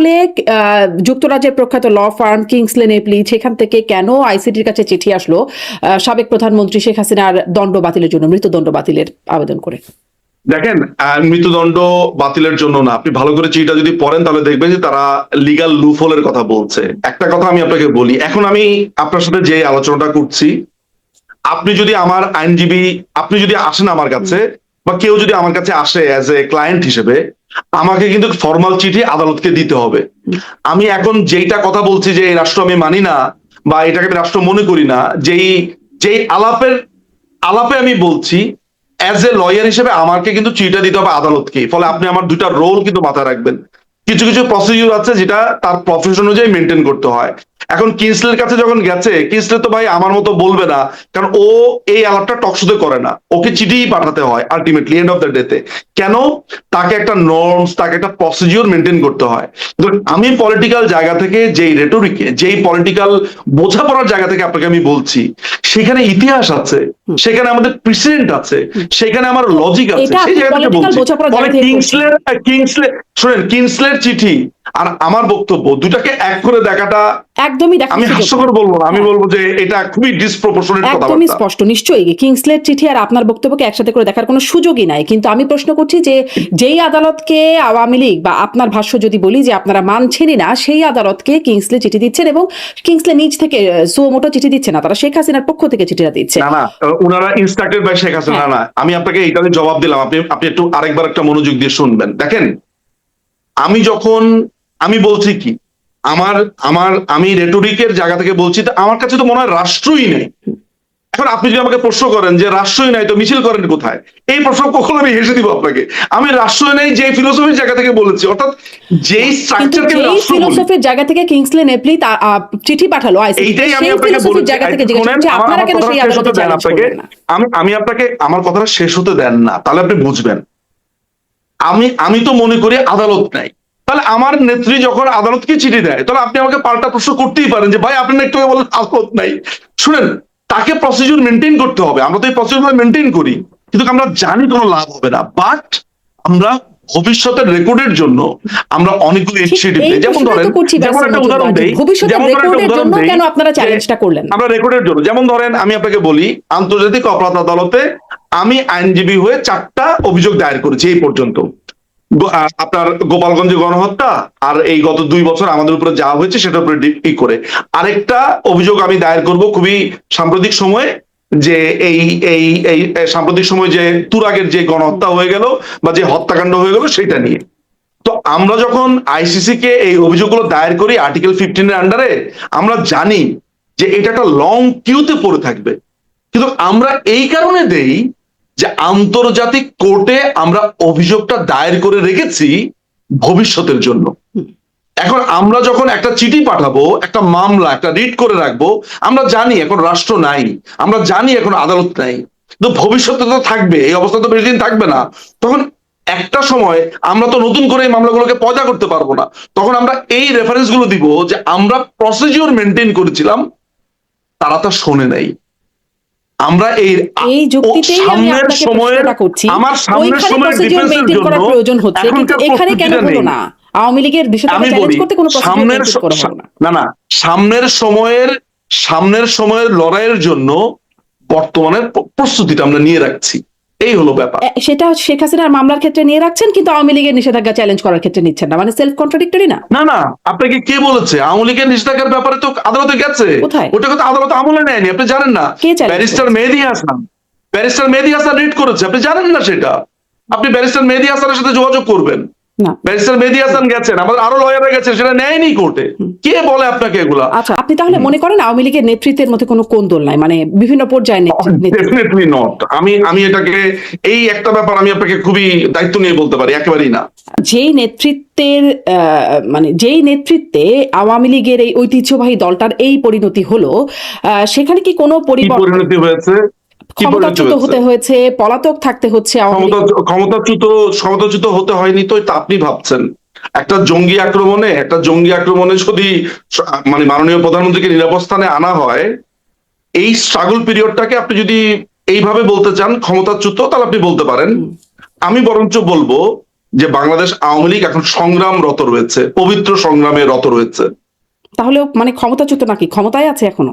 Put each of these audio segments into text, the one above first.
তাহলে যুক্তরাজ্যের প্রখ্যাত ল ফার্ম কিংসলে নেপলি সেখান থেকে কেন আইসিটির কাছে চিঠি আসলো সাবেক প্রধানমন্ত্রী শেখ হাসিনার দণ্ড বাতিলের জন্য, মৃত্যুদণ্ড বাতিলের আবেদন করে? দেখেন, মৃত্যুদণ্ড বাতিলের জন্য না, আপনি ভালো করে চিঠিটা যদি পড়েন তাহলে দেখবেন যে তারা লিগাল লুফলের কথা বলছে। একটা কথা আমি আপনাকে বলি, এখন আমি আপনার সাথে যে আলোচনাটা করছি, আপনি যদি আমার আইনজীবী, আপনি যদি আসেন আমার কাছে বা কেউ যদি আমার কাছে আসে অ্যাজ এ ক্লায়েন্ট হিসেবে, আমাকে কিন্তু ফর্মাল চিঠি আদালতকে দিতে হবে। আমি এখন যেইটা কথা বলছি যে এই রাষ্ট্র আমি মানি না বা এটাকে আমি রাষ্ট্র মনে করি না, যেই আলাপে আমি বলছি অ্যাজ এ লয়ার হিসেবে আমাকে কিন্তু চিঠিটা দিতে হবে আদালতকে। ফলে আপনি আমার দুইটা রোল কিন্তু মাথায় রাখবেন। কিছু কিছু প্রসিডিউর আছে যেটা তার প্রফেশন অনুযায়ী মেনটেন করতে হয়। এখন কিংসলের কাছে যখন গেছে, কিংসলে তো ভাই আমার মতো বলবে না, কারণ ও এই আলাপটা টকশোতে করে না, ওকে চিঠিই পাঠাতে হয় আলটিমেটলি এন্ড অফ দ্য ডেতে। কেন? তাকে একটা নর্মস, তাকে একটা প্রসিডিউর মেনটেন করতে হয়। আমি পলিটিক্যাল জায়গা থেকে যেই রেটরিকে, যেই পলিটিক্যাল বোঝাপড়ার জায়গা থেকে আপনাকে আমি বলছি, সেখানে ইতিহাস আছে, সেখানে আমাদের প্রেসিডেন্ট আছে, সেখানে আমার লজিক আছে, সেই জায়গা থেকে বলছি। শোনেন, কিংসলের চিঠি আর আমার বক্তব্য দুটাকে এক করে দেখাটা একদমই আমি হাস্যকর বলবো না, আমি বলবো যে এটা খুবই ডিসপ্রপোর্শনেট কথা। একদমই স্পষ্ট, নিশ্চয়ই কিংসলের চিঠি আর আপনার বক্তব্যকে একসাথে করে দেখার কোনো সুযোগই নাই। কিন্তু আমি প্রশ্ন করছি যে যেই আদালতকে আওয়ামী লীগ বা আপনার ভাষ্য যদি বলি যে আপনারা মানছেনই না, সেই আদালতকে কিংসলে চিঠি দিচ্ছেন এবং কিংসলে নিজ থেকে সুমোটো চিঠি দিচ্ছে না, তারা শেখ হাসিনার পক্ষ থেকে চিঠিটা দিচ্ছে। না, ওনারা ইনস্ট্রাক্টেড বাই শেখ হাসিনা। না, আমি আপনাকে এইটাতে জবাব দিলাম, আপনি একটু আরেকবার একটা মনোযোগ দিয়ে শুনবেন। দেখেন, আমি বলছি কি, আমি রেটরিকের জায়গা থেকে বলছি, আমার কাছে তো মনে হয় রাষ্ট্রই নেই। এখন আপনি যদি আমাকে প্রশ্ন করেন যে রাষ্ট্রই নাই তো মিছিল করেন কোথায়, এই প্রশ্ন কখন আমি হেসে দিব আপনাকে। আমি রাষ্ট্রই নেই যে ফিলোসফির জায়গা থেকে বলেছি, অর্থাৎ যেই স্ট্রাকচারকে রাষ্ট্র বলি, ফিলোসফির জায়গা থেকে কিংসলে নেপলি চিঠি পাঠালো আইসিটি, এইটাই আমি আপনাকে বলছি। জায়গা থেকে জিজ্ঞেস করছি আপনারা কেন সেই আদালতে চ্যালেঞ্জ করলেন না? আমি আপনাকে আমার কথাটা শেষ হতে দেন না, তাহলে আপনি বুঝবেন। আমি তো মনে করি আদালত নাই। তাহলে আমার নেত্রী যখন আদালতকে চিঠি দেয়, তাহলে আপনি আমাকে পাল্টা প্রশ্ন করতেই পারেন যে ভাই আপনি একটু বলেন আদালত নাই। শুনেন, তাকে প্রসিডিউর মেনটেন করতে হবে, আমরা তো এই প্রসিডিউর মেনটেন করি, কিন্তু আমরা জানি কোনো লাভ হবে না। বাট আমরা ভবিষ্যতের রেকর্ডের জন্য আমরা অনেকগুলো ইনিশিয়েটিভ নেই। যেমন ধরেন, যেমন একটা উদাহরণ দেই, কেন আপনারা চ্যালেঞ্জটা করলেন? আমরা রেকর্ডের জন্য, যেমন ধরেন আমি আপনাকে বলি, আন্তর্জাতিক অপরাধ আদালতে আমি আইনজীবী হয়ে 4টা অভিযোগ দায়ের করেছি এই পর্যন্ত। আপনার গোপালগঞ্জে গণহত্যা আর এই গত 2 বছর আমাদের উপরে যা হয়েছে সেটার উপরে ডিপেন্ড করে আরেকটা অভিযোগ আমি দায়ের করব খুবই সাম্প্রতিক সময়ে, যে এই সাম্প্রতিক সময় যে তুরাগের যে গণহত্যা হয়ে গেল বা যে হত্যাকাণ্ড হয়ে গেল সেটা নিয়ে। তো আমরা যখন আইসিসি কে এই অভিযোগগুলো দায়ের করি আর্টিকেল 15 এর আন্ডারে, আমরা জানি যে এটা একটা লং কিউতে পড়ে থাকবে, কিন্তু আমরা এই কারণে দেই যে আন্তর্জাতিক কোর্টে আমরা অভিযোগটা দায়ের করে রেখেছি ভবিষ্যতের জন্য। এখন আমরা যখন একটা চিঠি পাঠাবো, একটা মামলা, একটা রিট করে রাখবো, আমরা জানি এখন রাষ্ট্র নাই, আমরা জানি এখন আদালত নাই, কিন্তু ভবিষ্যতে তো থাকবে, এই অবস্থা তো বেশি দিন থাকবে না। তখন একটা সময় আমরা তো নতুন করে এই মামলাগুলোকে পয়দা করতে পারবো না, তখন আমরা এই রেফারেন্স গুলো দিব যে আমরা প্রসিডিউর মেনটেন করেছিলাম, তারা তা শোনে নাই। আমরা এই যুক্তিতেই সামনের সময়ের আমার সামনের সময়ের ডিফেন্সের জন্য প্রয়োজন হচ্ছে, কিন্তু এখানে কেন হলো না? আওয়ামী লীগের বিষয়টা চ্যালেঞ্জ করতে কোনো প্রসিডিউর করা হলো না। না, সামনের সময়ের লড়াইয়ের জন্য বর্তমানের প্রস্তুতিটা আমরা নিয়ে রাখছি, এই হলো ব্যাপার। সেটা শেখ হাসিনার মামলার ক্ষেত্রে নিয়ে রাখছেন, কিন্তু আওয়ামী লীগের নিষেধাজ্ঞা চ্যালেঞ্জ করার ক্ষেত্রে নিচ্ছেন না, মানে সেলফ কন্ট্রাডিক্টরি না? না, আপনাকে কে বলেছে? আওয়ামী লীগের নিষেধাজ্ঞার ব্যাপারে তো আদালতে গেছে, ওটা কথা আদালত আমলে নেয়নি, আপনি জানেন না? ব্যারিস্টার মেহেদী হাসান রিট করেছে, আপনি জানেন না সেটা? আপনি ব্যারিস্টার মেহেদী হাসানের সাথে যোগাযোগ করবেন। ব্যারিস্টার মেহেদী হাসান গেছেন, আমাদের আরো লয়াররা গেছে, সেটা নেয়নি কোর্টে। কে বলে আপনাকে এগুলা? আচ্ছা, আপনি তাহলে মনে করেন আওয়ামী লীগের নেতৃত্বের মধ্যে কোনো কোন্দল নাই, মানে বিভিন্ন পর্যায়ে? Definitely not. আমি এটাকে, এই একটা ব্যাপার আমি আপনাকে খুবই দায়িত্ব নিয়ে বলতে পারি, একেবারেই না। যেই নেতৃত্বে আওয়ামী লীগের এই ঐতিহ্যবাহী দলটার এই পরিণতি হলো, সেখানে কি কোনো পরিণতি হয়েছে? ক্ষমতাচ্যুত হতে হয়েছে, পলাতক থাকতে হচ্ছে? ক্ষমতাচ্যুত হতে হয়নি তো আপনি ভাবছেন? একটা জঙ্গি আক্রমণে যদি মানে মাননীয় প্রধানমন্ত্রীকে নিরাপদ স্থানে আনা হয়, এই স্ট্রাগল পিরিয়ডটাকে আপনি যদি এইভাবে বলতে চান ক্ষমতাচ্যুত, তাহলে আপনি বলতে পারেন। আমি বরঞ্চ বলবো যে বাংলাদেশ আওয়ামী লীগ এখন সংগ্রামরত রয়েছে, পবিত্র সংগ্রামে রত রয়েছে। তাহলে মানে ক্ষমতাচ্যুত নাকি ক্ষমতায় আছে এখনো?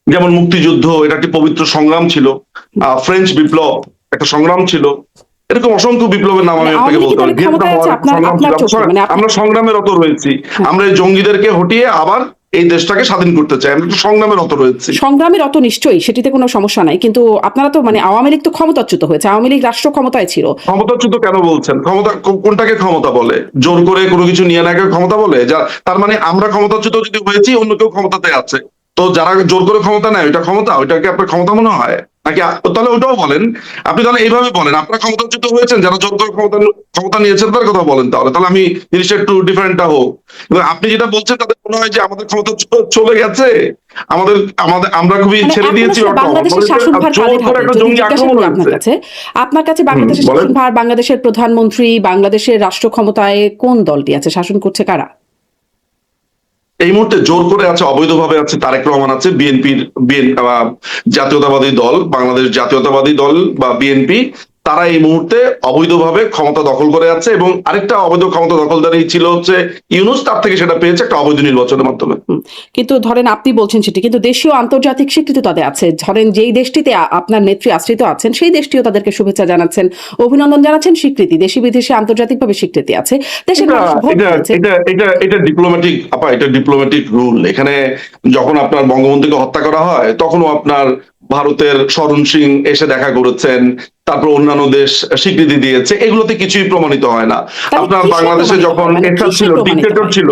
যেমন মুক্তিযুদ্ধ, এটা একটি পবিত্র সংগ্রাম ছিল। ফ্রেঞ্চ বিপ্লব একটা সংগ্রাম ছিল। এরকম অসংখ্য বিপ্লবের নাম আমি আপনাকে বলতে পারি। আমরা সংগ্রামে রত রয়েছি। আমরা এই জঙ্গিদেরকে হটিয়ে আবার এই দেশটাকে স্বাধীন করতে চাই। আমরা সংগ্রামে রত রয়েছি। সংগ্রামে রত নিশ্চয়ই, সেটিতে কোনো সমস্যা নাই, কিন্তু আপনারা তো মানে আওয়ামী লীগ তো ক্ষমতাচ্যুত হয়েছে, আওয়ামী লীগ রাষ্ট্র ক্ষমতায় ছিল। ক্ষমতাচ্যুত কেন বলছেন? ক্ষমতা কোনটাকে ক্ষমতা বলে? জোর করে কোনো কিছু নিয়ে না ক্ষমতা বলে? তার মানে আমরা ক্ষমতাচ্যুত যদি হয়েছি, অন্য কেউ ক্ষমতাতে আছে, তো যারা জোর করে ক্ষমতা নেয় ওইটা ক্ষমতা? ওইটাকে আপনার ক্ষমতা মনে হয় নাকি? তাহলে ওটাও বলেন, আপনি তাহলে এইভাবে বলেন আপনারা ক্ষমতাচ্যুত হয়েছেন, যারা জোর করে ক্ষমতা নিয়েছেন তার কথা বলেন। তাহলে আমি জিনিসটা একটু ডিফারেন্টটা হোক। আপনি যেটা বলছেন তাদের মনে হয় যে আমাদের ক্ষমতা চলে গেছে, আমাদের আমরা খুবই ছেড়ে দিয়েছি। বাংলাদেশের শাসনভার কাদের হাতে? যদি জিজ্ঞাসা করি আপনার কাছে বাংলাদেশের শাসনভার, বাংলাদেশের প্রধানমন্ত্রী, বাংলাদেশের রাষ্ট্র ক্ষমতায় কোন দলটি আছে? শাসন করছে কারা এই মুহূর্তে? জোর করে আছে, অবৈধভাবে আছে তারেক রহমান আছে, বিএনপির জাতীয়তাবাদী দল, বাংলাদেশ জাতীয়তাবাদী দল বা বিএনপি, তারা এই মুহূর্তে অবৈধভাবে ক্ষমতা দখল করে আছে। এবং আরেকটা অবৈধ ক্ষমতা দখলদারি ছিল হচ্ছে ইউনূস, তার থেকে সেটা পেয়েছে একটা অবৈধ নির্বাচনের মাধ্যমে। কিন্তু ধরেন আপনি বলছেন সেটি, কিন্তু দেশীয় আন্তর্জাতিক স্বীকৃতি তাদের আছে। ধরেন যেই দেশটিতে আপনার নেত্রী আশ্রিত আছেন, সেই দেশটিও তাদেরকে শুভেচ্ছা জানাচ্ছেন, অভিনন্দন জানাচ্ছেন, স্বীকৃতি, দেশি বিদেশে আন্তর্জাতিকভাবে স্বীকৃতি আছে। এটা ডিপ্লোম্যাটিক এটা ডিপ্লোম্যাটিক রুল। এখানে যখন আপনার বঙ্গবন্ধুকে হত্যা করা হয়, তখনও আপনার ভারতের শরণ সিং এসে দেখা করেছেন, তারপর অন্যান্য দেশ স্বীকৃতি দিয়েছে, এগুলোতে কিছুই প্রমাণিত হয় না। আপনার বাংলাদেশে যখন এরশাদ ছিল, ডিক্টেটর ছিল,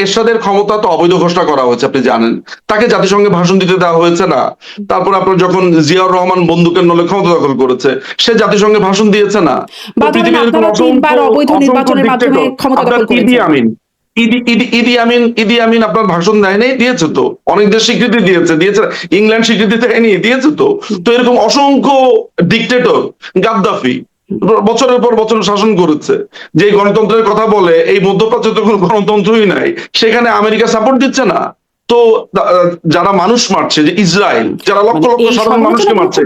এরশাদের ক্ষমতা তো অবৈধ ঘোষণা করা হয়েছে, আপনি জানেন। তাকে জাতিসংঘে ভাষণ দিতে দেওয়া হয়েছে না। তারপর আপনার যখন জিয়াউর রহমান বন্দুকের নলে ক্ষমতা দখল করেছে, সে জাতিসংঘে ভাষণ দিয়েছে না। ইদি আমিন আপনার ভাষণ দেয় নাই? দিয়েছে তো। অনেক দেশ স্বীকৃতি দিয়েছে। ইংল্যান্ড স্বীকৃতি দেয়নি? দিয়েছে তো। তো এরকম অসংখ্য ডিক্টেটর, গাদ্দাফি বছরের পর বছর শাসন করেছে। যে গণতন্ত্রের কথা বলে, এই মধ্যপ্রাচ্যে তো কোনো গণতন্ত্রই নাই, সেখানে আমেরিকা সাপোর্ট দিচ্ছে না। তো যারা মানুষ মারছে, যে ইসরায়েল, যারা লক্ষ লক্ষ সাধারণ মানুষকে মারছে,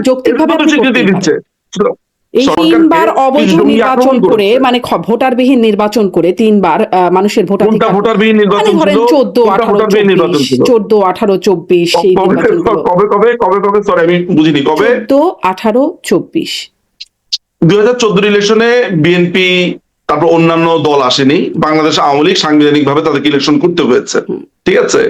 স্বীকৃতি দিচ্ছে। এই 3 বার অবৈধ নির্বাচন করে, মানে ভোটারবিহীন নির্বাচন করে 3 বার মানুষের ভোটাধিকার, ভোটারবিহীন নির্বাচন ছিল 14, 18, 24 সেই কবে সরি আমি বুঝিনি কবে। 14, 18, 24 2014 ইলেকশনে বিএনপি তারপর অন্যান্য দল আসেনি। বাংলাদেশ আওয়ামী লীগ সাংবিধানিক ভাবে তাদেরকে ইলেকশন করতে হয়েছে, ঠিক আছে।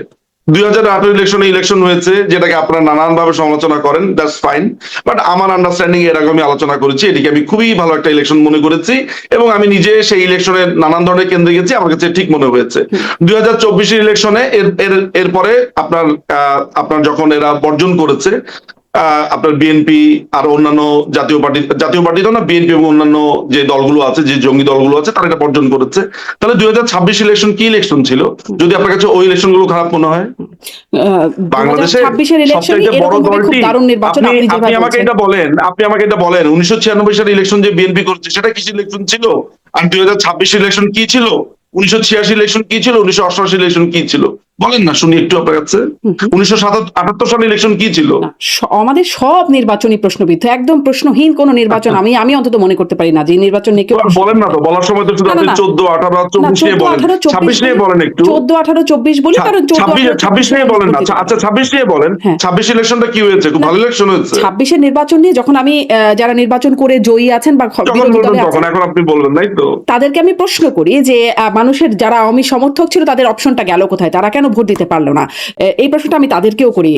2018 ইলেকশনে ইলেকশন হয়েছে, যেটাকে আপনারা নানান ভাবে সমালোচনা করেন, দ্যাটস ফাইন। বাট আমার আন্ডারস্ট্যান্ডিং এর আগে আমি আলোচনা করেছি, এটিকে আমি খুবই ভালো একটা ইলেকশন মনে করেছি, এবং আমি নিজে সেই ইলেকশনের নানান ধরনের কেন্দ্রে গেছি, আমার কাছে ঠিক মনে হয়েছে। 2024 ইলেকশনে এরপরে আপনার যখন এরা বর্জন করেছে, আপনার বিএনপি আর অন্যান্য জাতীয় পার্টি তো না, বিএনপি এবং অন্যান্য যে দলগুলো আছে, যে জঙ্গি দলগুলো আছে, তারা এটা বর্জন করেছে। তাহলে 2026 ইলেকশন কি ইলেকশন ছিল, যদি আপনার কাছে ওই ইলেকশন গুলো খারাপ মনে হয়? বাংলাদেশের সবচেয়ে বড় দলটি, আপনি আমাকে এটা বলেন 1996 সালে ইলেকশন যে বিএনপি করছে, সেটা কিসের ইলেকশন ছিল? আর 2026 ইলেকশন কি ছিল? 1986 ইলেকশন কি ছিল? 1988 ইলেকশন কি ছিল? বলেন না শুনি একটু আপনার কাছে। 1978 সালে ইলেকশন কি ছিল? আমাদের সব নির্বাচনী প্রশ্নবিদ্ধ, একদম প্রশ্নহীন কোন নির্বাচন আমি অন্তত মনে করতে পারি না যে নির্বাচন নিয়ে কেউ বলেন না। তো বলার সময় তো শুধু আপনি 14, 18, 24 নিয়ে বলেন, 26 নিয়ে বলেন একটু। 14, 18, 24 বলি, কারণ 26 নিয়ে বলেন না। আচ্ছা 26 নিয়ে বলেন। 26 ইলেকশনটা কি হয়েছে? খুব ভালো ইলেকশন হয়েছে। 26 এর নির্বাচন নিয়ে যখন আমি যারা নির্বাচন করে জয়ী আছেন বা বিরোধী দলে আছেন, এখন আপনি বলবেন নাই তো, তাদেরকে আমি প্রশ্ন করি যে মানুষের যারা আওয়ামী সমর্থক ছিল, তাদের অপশনটা গেল কোথায়? তারা কেন ভোট দিতে পারলো না? এই প্রশ্নটা আমি তাদেরকেও করি।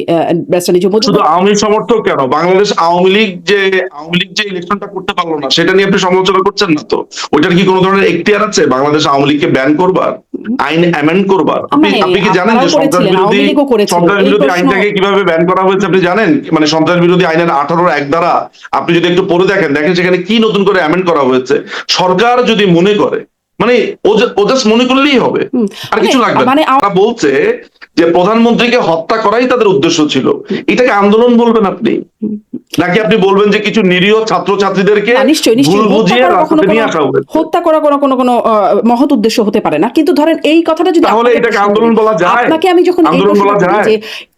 শুধু আওয়ামী সমর্থক কেন, বাংলাদেশ আওয়ামী লীগ যে ইলেকশনটা করতে পারলো না, সেটা নিয়ে আপনি সমালোচনা করছেন না তো? ওইটার কি কোনো ধরনের এখতিয়ার আছে বাংলাদেশ আওয়ামী লীগকে ব্যান করবার, আইন অ্যামেন্ড করবার? আপনি কি জানেন যে সন্ত্রাস বিরোধী আইনটাকে কিভাবে ব্যান করা হয়েছে? আপনি জানেন? মানে সন্ত্রাস বিরোধী আইনের 18(1) দ্বারা আপনি যদি একটু পড়ে দেখেন সেখানে কি নতুন করে অ্যামেন্ড করা হয়েছে। সরকার যদি মনে করে, মানে ও জাস্ট মনে করলেই হবে, আর কিছু লাগবে না। বলছে যে প্রধানমন্ত্রীকে হত্যা করাই তাদের উদ্দেশ্য ছিল, এটাকে আন্দোলন বলবেন আপনি? নাকি আপনি বলবেন যে কিছু নিরীহ ছাত্রছাত্রীদেরকে না, নিশ্চয়ই ভুল নিশ্চয়ই বুঝিয়ে রাস্তাতে নিয়ে আসা হয়েছে? হত্যা করা কোনো মহৎ উদ্দেশ্য হতে পারে না, কিন্তু ধরেন এই কথাটা যদি তাহলে আপনাকে এটাকে প্রশ্ন আন্দোলন করি, বলা যায়? আপনাকে আমি যখন এই আন্দোলন বলা প্রশ্নটা করি যায়? যে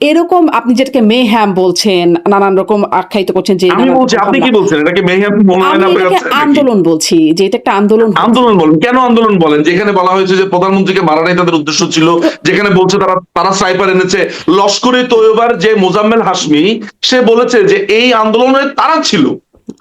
এরকম আপনি যেটাকে মেহ্যাম বলছেন, নানান রকম আখ্যায়িত করছেন যে আমি নানান বলছি, রকম আপনি কি হামলা, বলছেন? এটাকে মেহ্যাম মনে হয় আমি না আপনার এটাকে কাছে নাকি? আন্দোলন বলছি, যে এটা একটা আন্দোলন হয়েছে। আন্দোলন বলেন কেন? আন্দোলন বলেন যেখানে বলা হয়েছে যে প্রধানমন্ত্রীকে মারাটাই তাদের উদ্দেশ্য ছিল, যেখানে বলছে তারা স্নাইপার এনেছে। লস্করে তৈয়বার যে মোজাম্মেল হাশমি, সে বলেছে যে এই আন্দোলনে তারা ছিল।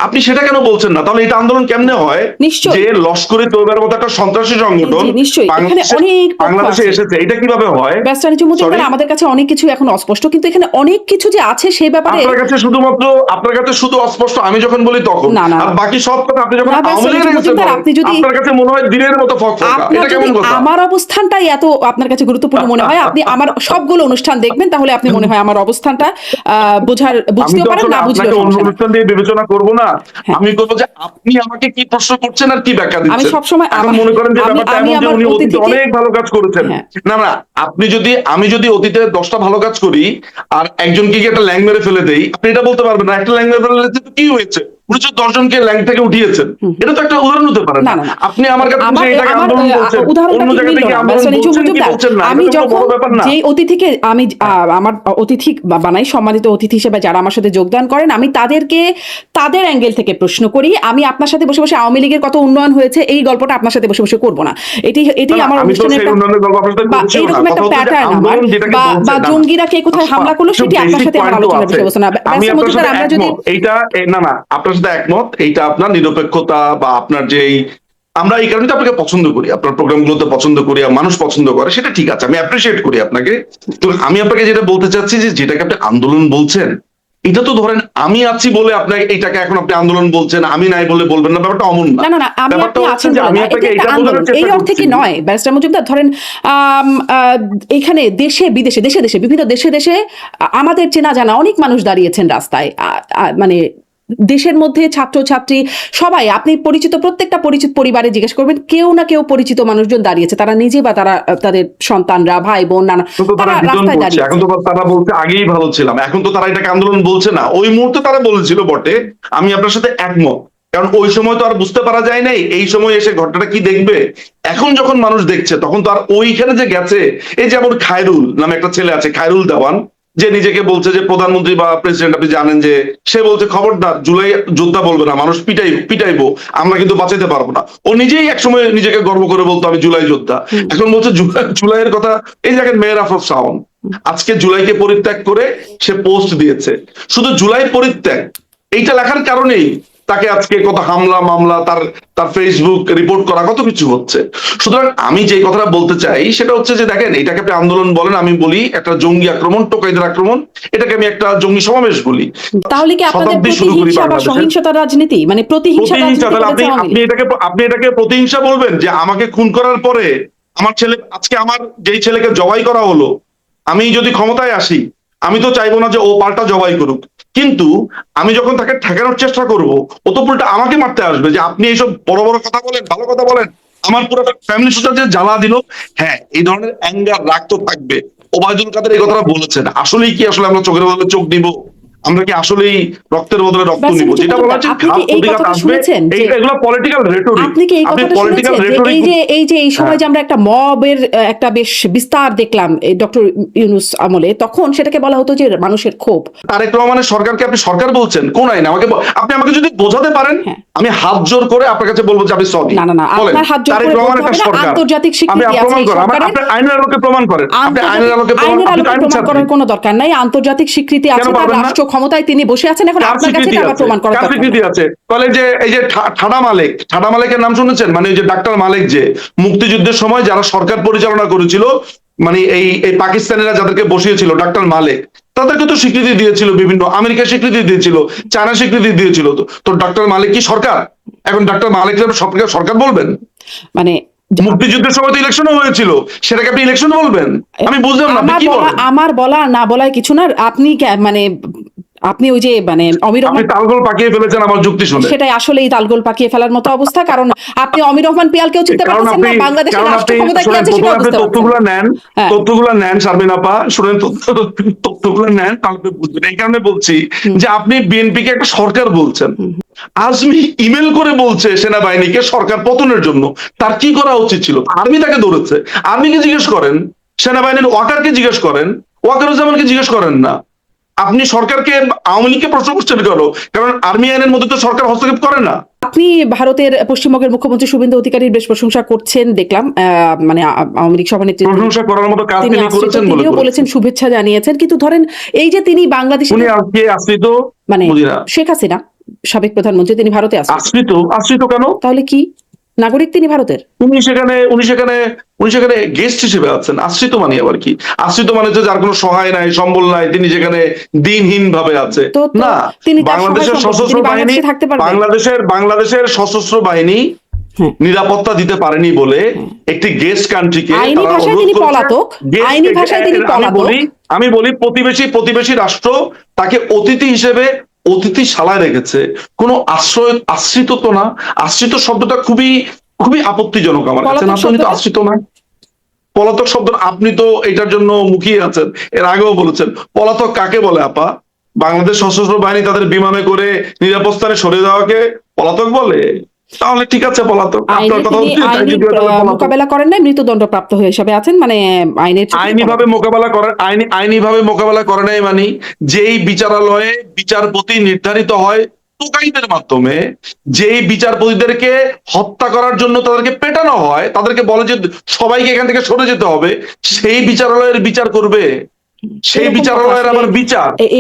আপনি সেটা কেন বলছেন না? তাহলে এটা আন্দোলন কেমনে হয়? নিশ্চয়ই। যে লস্করে তৈয়বার মতো একটা সন্ত্রাসী সংগঠন জি, নিশ্চয়ই এখানে অনেক পক্ষ বাংলাদেশে আছে। এসেছে, এটা কিভাবে হয়? ব্যারিস্টার নিজাম সরি, মজুমদার, আমাদের কাছে অনেক কিছু এখন অস্পষ্ট, কিন্তু এখানে অনেক কিছু যে আছে সেই ব্যাপারে আপনার কাছে শুধু অস্পষ্ট আমি যখন বলি তখন, না না আর বাকি সব কথা আপনি যখন না, আওয়ামী ব্যারিস্টার লীগের নিজাম কাছে মজুমদার, বলেন, আপনি যদি আপনার কাছে মনে হয় দিনের মতো ফকফকা। আপনার এটা যদি কেমন কথা? আমার অবস্থানটাই এত আপনার কাছে গুরুত্বপূর্ণ মনে হয়, আপনি আমার সবগুলো অনুষ্ঠান দেখবেন, তাহলে আপনি মনে হয় আমার অবস্থানটা আমি বুঝতেও তো পারেন, আসলে না বুঝলেও আপনাকে অন্য সমস্যা নেই। অনুষ্ঠান দিয়ে বিবেচনা করব না। হ্যাঁ। আমি করবো যে আপনি আমাকে কি প্রশ্ন করছেন আর কি ব্যাখ্যা আমি দিচ্ছেন। সবসময় এখন মনে করেন যে ব্যাপারটা আমি এমন যে আমার উনি অতীতে অতিথিকে, অনেক ভালো কাজ করেছেন। হ্যাঁ, না না, আমি যদি অতীতে 10টা ভালো কাজ করি আর একজনকে গিয়ে একটা ল্যাং মেরে ফেলে দেই, আপনি এটা বলতে পারবেন না একটা ল্যাং মেরে ফেলে দিতে কি হয়েছে? উনি তো 10 জনকে ল্যাং থেকে উঠিয়েছেন। এটা তো একটা উদাহরণ হতে পারে না না। না না, আপনি আমার কাছে আমার এসে এটাকে আমার আন্দোলন বলছেন, উদাহরণটা অন্য ঠিক জায়গা মিলল থেকে না, আন্দোলন ব্যারিস্টার নিজাম বলছেন কি মজুমদার। বলছেন না, আমি এটা তো কোনো যখন বড় ব্যাপার না। যে অতিথিকে আমি আমার অতিথি বানাই, সম্মানিত অতিথি হিসেবে যারা আমার সাথে যোগদান করেন, আমি তাদেরকে তাদের অ্যাঙ্গেল থেকে প্রশ্ন করি। আমি আপনার সাথে বসে বসে আওয়ামী লীগের কত উন্নয়ন হয়েছে এই গল্পটা আপনার সাথে বসে বসে করব না। এটি আমার আমি তো অনুষ্ঠানের সেই একটা উন্নয়নের গল্প আপনার সাথে বা করছিও না। এইরকম একটা কথা হচ্ছে যে প্যাটার্ন আমার, আন্দোলন যেটাকে বা বলছেন, না না, জঙ্গিরা কে কোথায় হামলা করলো কিছু সেটি আপনার বেসিক সাথে আমার পয়েন্টও আলোচনার আছে। বিষয়বস্তু না। আমি ব্যারিস্টার আপনার সাথে মজুমদার, আমরা যদি একমত, এইটা না না, আপনার সাথে একমত, এইটা আপনার নিরপেক্ষতা বা আপনার যেই, আমরা এই কারণে তো আপনাকে পছন্দ করি, আপনার প্রোগ্রামগুলোতে পছন্দ করি, আর মানুষ পছন্দ করে, সেটা ঠিক আছে, আমি অ্যাপ্রিসিয়েট করি আপনাকে। তো আমি আপনাকে যেটা বলতে চাচ্ছি যে যেটাকে আপনি আন্দোলন বলছেন, এটা তো ধরেন আমি আছি বলে আপনাকে এইটাকে এখন আপনি আন্দোলন বলছেন, আমি নাই বলে বলবেন না, ব্যাপারটা অমন না। না না না, আমি ব্যাপারটা আপনি হচ্ছে আছেন যে বলে আমি না, আপনাকে এটি একটা এটা আন্দোলন বোঝানোর এই চেষ্টা অর্থে করছি। কি নয় ব্যারিস্টার মজুমদার। ধরেন এখানে দেশে বিদেশে, দেশে দেশে, বিভিন্ন দেশে দেশে আমাদের চেনা জানা অনেক মানুষ দাঁড়িয়েছেন রাস্তায়, মানে দেশের মধ্যে ছাত্রছাত্রী সবাই, আপনি পরিচিত প্রত্যেকটা পরিচিত পরিবারে জিজ্ঞেস করবেন, কেউ না কেউ পরিচিত মানুষজন দাঁড়িয়েছে, তারা নিজে বা তারা তাদের সন্তানরা, ভাই বোন, নানা, তো তারা তারা বিজন রাস্তায় করছে, দাঁড়িয়েছে। এখন তো তারা বলছে আগেই ভালো ছিলাম, এখন তো তারা এটাকে আন্দোলন বলছে না, ওই মুহূর্তে তারা বলেছিল বটে। আমি আপনার সাথে একমত, কারণ ওই সময় তো আর বুঝতে পারা যায় নাই, এই সময় এসে ঘটনাটা কি দেখবে। এখন যখন মানুষ দেখছে তখন তো আর ওইখানে যে গেছে, এই যেমন খায়রুল নামে একটা ছেলে আছে, খায়রুল দেওয়ান, যে নিজেকে বলছে যে প্রধানমন্ত্রী বা প্রেসিডেন্ট, আপনি জানেন যে সে বলছে খবরদার জুলাই যোদ্ধা বলবে না, মানুষ পিটাইবো, আমরা কিন্তু বাঁচাইতে পারবো না। ও নিজেই একসময় নিজেকে গর্ব করে বলতো আমি জুলাই যোদ্ধা, এখন বলছে জুলাইয়ের কথা। এই জায়গায় মেয়ের আফরোজ শাওন আজকে জুলাইকে পরিত্যাগ করে সে পোস্ট দিয়েছে, শুধু জুলাই পরিত্যাগ এইটা লেখার কারণেই তাকে আজকে কত হামলা মামলা, তার তার ফেসবুক রিপোর্ট করা, কত কিছু হচ্ছে। সুতরাং আমি যে কথাটা বলতে চাই সেটা হচ্ছে যে দেখেন, এটাকে আপনি আন্দোলন বলেন, আমি বলি একটা জঙ্গি আক্রমণ, টোকাইদের আক্রমণ, এটাকে আমি একটা জঙ্গি সমাবেশ বলি। তাহলে কি আপনাদের শতাব্দী শুরু করি প্রতিহিংসা বা বাংলাদেশের সহিংসতার রাজনীতি, মানে প্রতিহিংসা প্রতিহিংসা, রাজনীতি তাহলে আপনি করেছে আওয়ামী আপনি লীগ? এটাকে প্রতিহিংসা বলবেন যে আমাকে খুন করার পরে আমার ছেলে, আজকে আমার যেই ছেলেকে জবাই করা হলো, আমি যদি ক্ষমতায় আসি আমি তো চাইবো না যে ও পাল্টা জবাই করুক, কিন্তু আমি যখন তাকে ঠেকানোর চেষ্টা করব, ও তো উল্টা আমাকে মারতে আসবে যে আপনি এইসব বড় বড় কথা বলেন, ভালো কথা বলেন, আমার পুরো ফ্যামিলি সুদ্ধা যে জ্বালা দিল। হ্যাঁ, এই ধরনের অ্যাঙ্গার, রাগ তো থাকবে। ওবায়দুল কাদের এই কথাটা বলেছেন, আসলেই কি আসলে আমরা চোখের বদলে চোখ দিব, আমরা কি আসলেই রক্তের বদলে রক্ত নিব, যেটা বলা হচ্ছে আপনি ঘাত কি এই প্রতিঘাত কথাটা আসবে, শুনেছেন যে এগুলো পলিটিক্যাল রেটরিক। আপনি কি এই আপনি কথাটা পলিটিক্যাল শুনেছেন যে রেটরিক, এই সময় যে আমরা একটা মবের একটা বেশ বিস্তার দেখলাম ডক্টর ইউনূস আমলে, তখন সেটাকে বলা হতো যে মানুষের ক্ষোভ। তারেক রহমানের সরকারকে আপনি সরকার বলছেন কোন আইনে? আপনি আমাকে যদি বোঝাতে পারেন, হ্যাঁ। আমি হাত জোর করে আপনার কাছে বলবো যে আমি সরি। না না না, বলেন, আপনার হাত জোর তারেক করে রহমান বলতে একটা হবে না, সরকার, আন্তর্জাতিক আমি স্বীকৃতি আছে প্রমাণ এই করেন, সরকারের। আপনি আইনের আলোকে প্রমাণ করেন, আপনি আইনের আলোকে আইনের আপনি আলোকে আইন প্রমাণ ছাত্রী। করার কোনো দরকার নাই, আন্তর্জাতিক স্বীকৃতি আছে, কেন তার পারবেন না? রাষ্ট্র ক্ষমতায় তিনি বসে আছেন, এখন কার আপনার কাছে স্বীকৃতি এটা আবার আছে? প্রমাণ করার কার দরকার স্বীকৃতি নাই। আছে? তাহলে যে এই যে ঠাডা মালিকের নাম শুনেছেন? মানে ওই যে ডাক্তার মালিক, যে মুক্তিযুদ্ধের সময় যারা সরকার পরিচালনা করেছিল, মানে এই এই পাকিস্তানিরা যাদেরকে বসিয়েছিল, ডাক্তার মালিক, তাদেরকে তো স্বীকৃতি দিয়েছিল, বিভিন্ন আমেরিকা স্বীকৃতি দিয়েছিল, চায়না স্বীকৃতি দিয়েছিল। তো ডক্টর মালিক কি সরকার? এখন ডক্টর মালিক সরকার বলবেন? মানে মুক্তিযুদ্ধের সময় তো ইলেকশনও হয়েছিল, সেটাকে আপনি ইলেকশন বলবেন? আমি বুঝলাম না আপনি কি বলেন। আমার বলা না বলায় কিছু না, আপনি মানে আপনি ওই যে মানে অমির আপনি রহমান, তালগোল পাকিয়ে ফেলেছেন আমার যুক্তি শুনে। সেটাই আসলেই তালগোল পাকিয়ে ফেলার মতো অবস্থা, কারণ আপনি অমির রহমান পিয়ালকেও চিনতে কারণ পারতেছেন আপনি না, বাংলাদেশের কারণ রাষ্ট্র আপনি ক্ষমতায় কি শুনেন, আছে প্রথমে সেটাও আপনি বুঝতে পারছেন তথ্যগুলো না। নেন, হ্যাঁ। তথ্যগুলো নেন শারমিন আপা, শুনেন তথ্যগুলো নেন, তাহলে বুঝবেন। এই কারণে বলছি যে আপনি বিএনপিকে একটা সরকার বলছেন, আজমি ইমেল করে বলছে সেনাবাহিনীকে সরকার পতনের জন্য, তার কি করা উচিত ছিল? আর্মি তাকে ধরেছে, আর্মিকে জিজ্ঞেস করেন, সেনাবাহিনীর ওয়াকারকে জিজ্ঞেস করেন, ওয়াকারুজ্জামানকে জিজ্ঞেস করেন না। আপনি সরকারকে, আওয়ামী লীগকে প্রশ্ন করছেন কেন? কারণ আর্মি আইনের মধ্যে তো সরকার হস্তক্ষেপ করে না। আপনি ভারতের পশ্চিমবঙ্গের মুখ্যমন্ত্রী শুভেন্দু অধিকারীর বেশ প্রশংসা করছেন দেখলাম, মানে আওয়ামী লীগ সভানেত্রী প্রশংসা করার মতো কাজ তিনি তিনি আশ্রিত, করেছেন বলে তিনিও বলেছেন, করেছেন। শুভেচ্ছা জানিয়েছেন, কিন্তু ধরেন এই যে তিনি বাংলাদেশে উনি আজকে আশ্রিত, মানে বুঝি না। শেখ হাসিনা সাবেক প্রধানমন্ত্রী, তিনি ভারতে আশ্রিত, আশ্রিত আশ্রিত কেন? তাহলে কি নাগরিক তিনি ভারতের? উনি সেখানে গেস্ট হিসেবে আছেন। আশ্রিত মানে আবার কি? আশ্রিত মানে হচ্ছে যার কোনো সহায় নাই, সম্বল নাই, তিনি যেখানে দিনহীন ভাবে আছে তো না। তিনি তার বাংলাদেশের সহায় সম্পর্ক, সশস্ত্র তিনি বাহিনী, বাংলাদেশে থাকতে পারবেন। বাংলাদেশের সশস্ত্র বাহিনী হ্যাঁ। নিরাপত্তা দিতে পারেনি বলে একটি গেস্ট কান্ট্রিকে আইনি তারা ভাষায় অনুরোধ তিনি করেছে। পলাতক, আইনি ভাষায় তিনি পলাতক। আমি বলি প্রতিবেশী রাষ্ট্র তাকে অতিথি হিসেবে অতিথিশালায় রেখেছে, কোনো আশ্রিত তো না। আশ্রিত শব্দটা খুবই খুবই আপত্তিজনক আমার কাছে। না, আপনি তো আশ্রিত না। পলাতক শব্দ, আপনি তো এটার জন্য মুখিয়ে আছেন, এর আগেও বলেছেন। পলাতক কাকে বলে আপা? বাংলাদেশ সশস্ত্র বাহিনী তাদের বিমানে করে নিরাপদ স্থানে সরিয়ে দেওয়াকে পলাতক বলে? তাহলে ঠিক আছে, পলাতক। আপনার কথা হচ্ছে তাই যদি হয় তাহলে পলাতক। মোকাবেলা করেন নাই, মৃত্যুদণ্ড প্রাপ্ত হয়ে হিসাবে আছেন, মানে আইনের আইনিভাবে মোকাবেলা করে নাই মানে যেই বিচারালয়ে বিচারপতি নির্ধারিত হয় টোকাইদের মাধ্যমে, যেই বিচারপতিদেরকে হত্যা করার জন্য তাদেরকে পেটানো হয়, তাদেরকে বলে যে সবাইকে এখান থেকে সরে যেতে হবে, সেই বিচারালয়ের বিচার করবে, সেই বিচারালয়ের আবার বিচার। এই